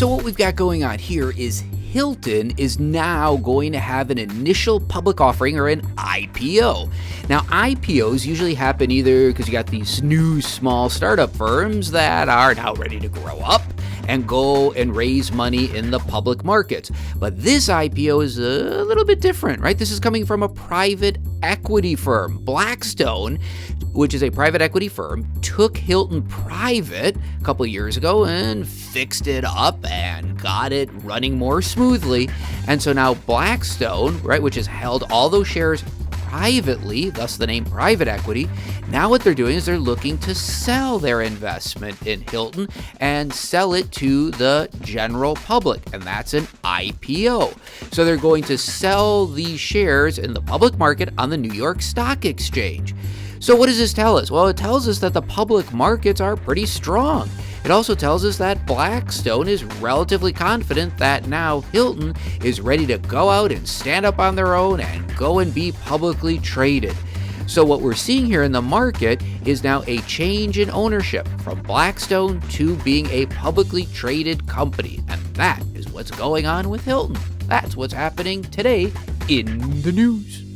So what we've got going on here is Hilton is now going to have an initial public offering, or an IPO. Now, IPOs usually happen either because you got these new small startup firms that are now ready to grow up and go and raise money in the public markets. But this IPO is a little bit different, right? This is coming from a private equity firm. Blackstone, which is a private equity firm, took Hilton private a couple of years ago and fixed it up and got it running more smoothly. And so now Blackstone, right, which has held all those shares privately, thus the name private equity, now what they're doing is they're looking to sell their investment in Hilton and sell it to the general public, and that's an IPO. So they're going to sell these shares in the public market on the New York Stock Exchange. So what does this tell us? Well, it tells us that the public markets are pretty strong. It also tells us that Blackstone is relatively confident that now Hilton is ready to go out and stand up on their own and go and be publicly traded. So what we're seeing here in the market is now a change in ownership from Blackstone to being a publicly traded company. And that is what's going on with Hilton. That's what's happening today in the news.